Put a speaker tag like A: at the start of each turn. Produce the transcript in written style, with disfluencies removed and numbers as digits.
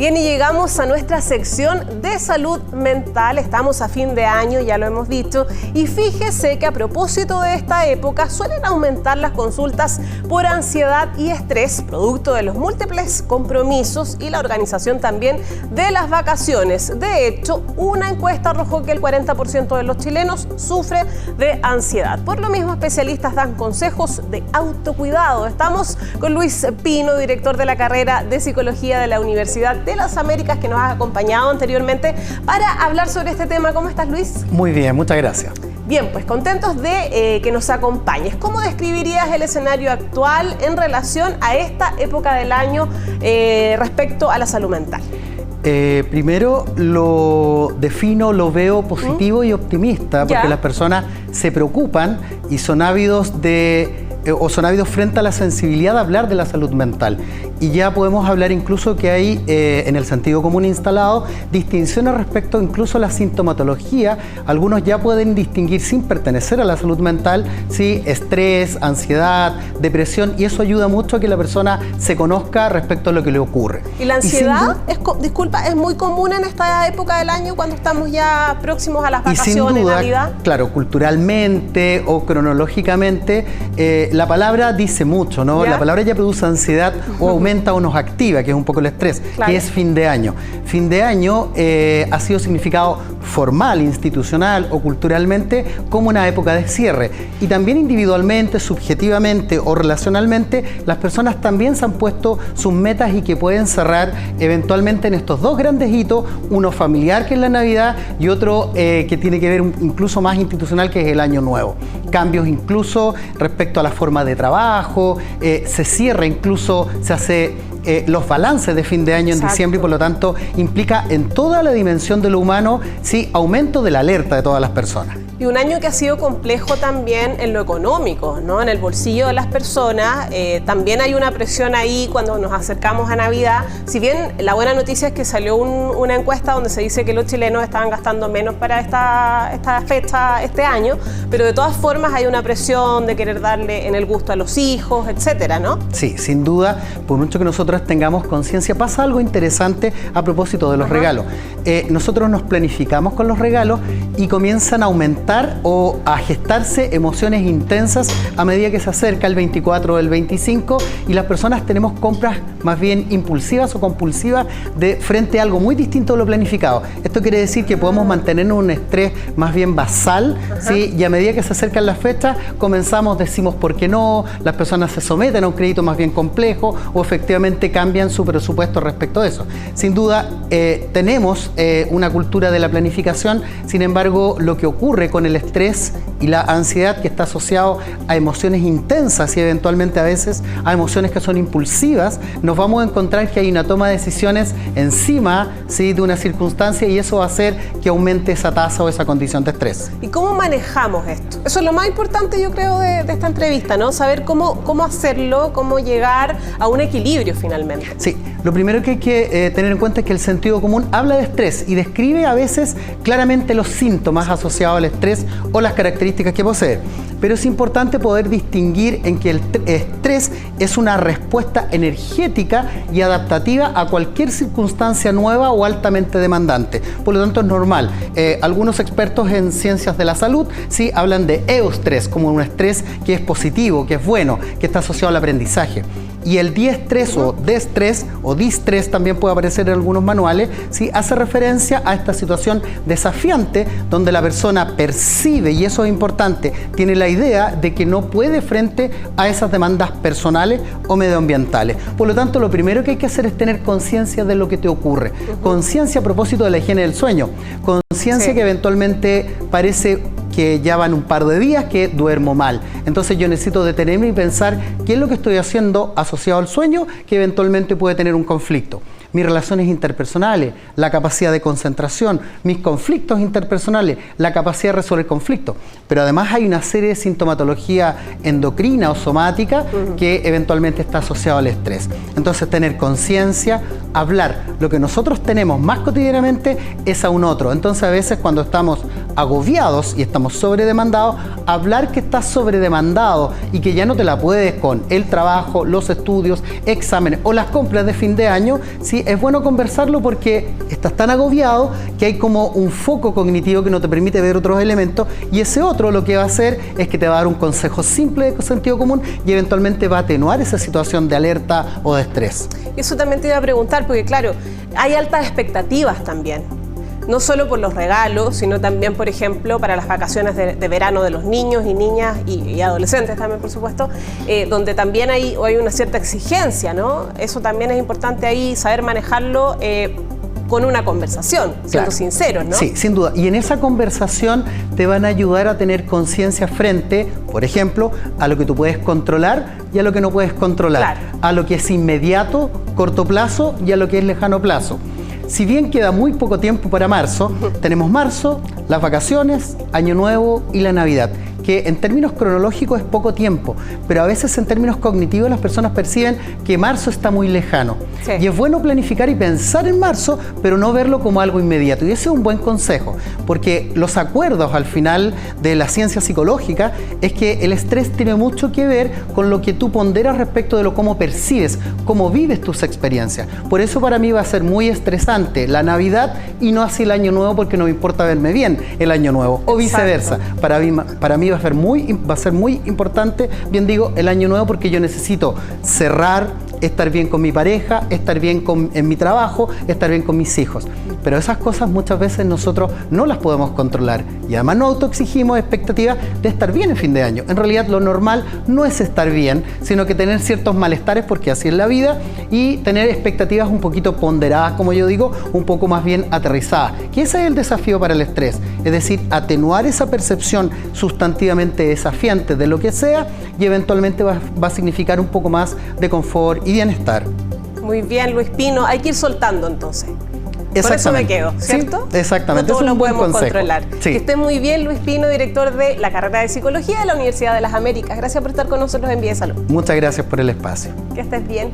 A: Bien, y llegamos a nuestra sección de salud mental. Estamos a fin de año, ya lo hemos dicho, y fíjese que a propósito de esta época suelen aumentar las consultas por ansiedad y estrés, producto de los múltiples compromisos y la organización también de las vacaciones. De hecho, una encuesta arrojó que el 40% de los chilenos sufre de ansiedad. Por lo mismo, especialistas dan consejos de autocuidado. Estamos con Luis Pino, director de la carrera de Psicología de la Universidad de las Américas, que nos ha acompañado anteriormente para hablar sobre este tema. ¿Cómo estás, Luis?
B: Muy bien, muchas gracias.
A: Bien, pues contentos de que nos acompañes. ¿Cómo describirías el escenario actual en relación a esta época del año respecto a la salud mental?
B: Primero lo defino, lo veo positivo y optimista, porque las personas se preocupan y son ávidos frente a la sensibilidad de hablar de la salud mental. Y ya podemos hablar incluso que hay, en el sentido común instalado, distinciones respecto incluso a la sintomatología. Algunos ya pueden distinguir sin pertenecer a la salud mental, ¿sí? Estrés, ansiedad, depresión, y eso ayuda mucho a que la persona se conozca respecto a lo que le ocurre.
A: ¿Y la ansiedad, es muy común en esta época del año cuando estamos ya próximos a las vacaciones,
B: y sin duda,
A: Navidad?
B: Claro, culturalmente o cronológicamente, la palabra dice mucho, ¿no? La palabra ya produce ansiedad o aumenta o nos activa, que es un poco el estrés, que es fin de año. Fin de año ha sido significado formal, institucional o culturalmente como una época de cierre. Y también individualmente, subjetivamente o relacionalmente, las personas también se han puesto sus metas y que pueden cerrar eventualmente en estos dos grandes hitos, uno familiar, que es la Navidad, y otro que tiene que ver incluso más institucional, que es el Año Nuevo. Cambios incluso respecto a la forma de trabajo, se cierra incluso, se hace los balances de fin de año en diciembre, y por lo tanto implica en toda la dimensión de lo humano, sí, aumento de la alerta de todas las personas.
A: Y un año que ha sido complejo también en lo económico, ¿no? En el bolsillo de las personas. También hay una presión ahí cuando nos acercamos a Navidad. Si bien la buena noticia es que salió una encuesta donde se dice que los chilenos estaban gastando menos para esta fecha este año, pero de todas formas hay una presión de querer darle en el gusto a los hijos, etcétera, ¿no?
B: Sí, sin duda, por mucho que nosotros tengamos conciencia, pasa algo interesante a propósito de los regalos. Nosotros nos planificamos con los regalos y comienzan a aumentar o a gestarse emociones intensas a medida que se acerca el 24 o el 25, y las personas tenemos compras más bien impulsivas o compulsivas frente a algo muy distinto de lo planificado. Esto quiere decir que podemos mantener un estrés más bien basal, ¿sí? Y a medida que se acercan las fechas decimos por qué no, las personas se someten a un crédito más bien complejo o efectivamente cambian su presupuesto respecto a eso. Sin duda tenemos una cultura de la planificación, sin embargo lo que ocurre con el estrés y la ansiedad, que está asociado a emociones intensas y eventualmente a veces a emociones que son impulsivas, nos vamos a encontrar que hay una toma de decisiones encima, ¿sí?, de una circunstancia, y eso va a hacer que aumente esa tasa o esa condición de estrés.
A: ¿Y cómo manejamos esto? Eso es lo más importante, yo creo, de esta entrevista, ¿no? Saber cómo hacerlo, cómo llegar a un equilibrio finalmente.
B: Sí, lo primero que hay que tener en cuenta es que el sentido común habla de estrés y describe a veces claramente los síntomas asociados al estrés o las características que posee. Pero es importante poder distinguir en que el estrés es una respuesta energética y adaptativa a cualquier circunstancia nueva o altamente demandante. Por lo tanto, es normal. Algunos expertos en ciencias de la salud sí hablan de eustrés como un estrés que es positivo, que es bueno, que está asociado al aprendizaje. Y el diestrés o destrés o distrés también puede aparecer en algunos manuales, ¿sí? Hace referencia a esta situación desafiante donde la persona percibe, y eso es importante, tiene la idea de que no puede frente a esas demandas personales o medioambientales. Por lo tanto, lo primero que hay que hacer es tener conciencia de lo que te ocurre. Conciencia a propósito de la higiene del sueño. Conciencia que eventualmente parece que ya van un par de días que duermo mal. Entonces yo necesito detenerme y pensar qué es lo que estoy haciendo asociado al sueño que eventualmente puede tener un conflicto. Mis relaciones interpersonales, la capacidad de concentración, mis conflictos interpersonales, la capacidad de resolver conflictos. Pero además hay una serie de sintomatología endocrina o somática que eventualmente está asociado al estrés. Entonces tener conciencia, hablar lo que nosotros tenemos más cotidianamente es a un otro. Entonces a veces cuando estamos agobiados y estamos sobredemandados, hablar que estás sobredemandado y que ya no te la puedes con el trabajo, los estudios, exámenes o las compras de fin de año, ¿sí? Es bueno conversarlo porque estás tan agobiado que hay como un foco cognitivo que no te permite ver otros elementos, y ese otro lo que va a hacer es que te va a dar un consejo simple de sentido común y eventualmente va a atenuar esa situación de alerta o de estrés.
A: Eso también te iba a preguntar, porque claro, hay altas expectativas también. No solo por los regalos, sino también, por ejemplo, para las vacaciones de verano de los niños y niñas y adolescentes también, por supuesto, donde también hay una cierta exigencia, ¿no? Eso también es importante ahí, saber manejarlo con una conversación, siendo sinceros, ¿no?
B: Sí, sin duda. Y en esa conversación te van a ayudar a tener conciencia frente, por ejemplo, a lo que tú puedes controlar y a lo que no puedes controlar.
A: Claro.
B: A lo que es inmediato, corto plazo, y a lo que es lejano plazo. Si bien queda muy poco tiempo para marzo, tenemos marzo, las vacaciones, Año Nuevo y la Navidad, que en términos cronológicos es poco tiempo, pero a veces en términos cognitivos las personas perciben que marzo está muy lejano.
A: Sí.
B: Y es bueno planificar y pensar en marzo, pero no verlo como algo inmediato. Y ese es un buen consejo, porque los acuerdos al final de la ciencia psicológica es que el estrés tiene mucho que ver con lo que tú ponderas respecto de lo cómo percibes, cómo vives tus experiencias. Por eso para mí va a ser muy estresante la Navidad y no así el Año Nuevo, porque no me importa verme bien el Año Nuevo, o viceversa. Para mí va a ser muy importante, bien digo, el Año Nuevo, porque yo necesito cerrar, estar bien con mi pareja, estar bien en mi trabajo, estar bien con mis hijos. Pero esas cosas muchas veces nosotros no las podemos controlar y además no autoexigimos expectativas de estar bien en fin de año. En realidad lo normal no es estar bien, sino que tener ciertos malestares, porque así es la vida, y tener expectativas un poquito ponderadas, como yo digo, un poco más bien aterrizadas. Y ese es el desafío para el estrés, es decir, atenuar esa percepción sustantivamente desafiante de lo que sea, y eventualmente va a significar un poco más de confort y bienestar.
A: Muy bien, Luis Pino, hay que ir soltando entonces. Por eso me quedo, ¿cierto?
B: Sí, exactamente.
A: No todo
B: es un
A: lo
B: buen
A: podemos
B: consejo.
A: controlar.
B: Sí.
A: Que esté muy bien, Luis Pino, director de la carrera de Psicología de la Universidad de las Américas. Gracias por estar con nosotros en Vía de Salud.
B: Muchas gracias por el espacio.
A: Que estés bien.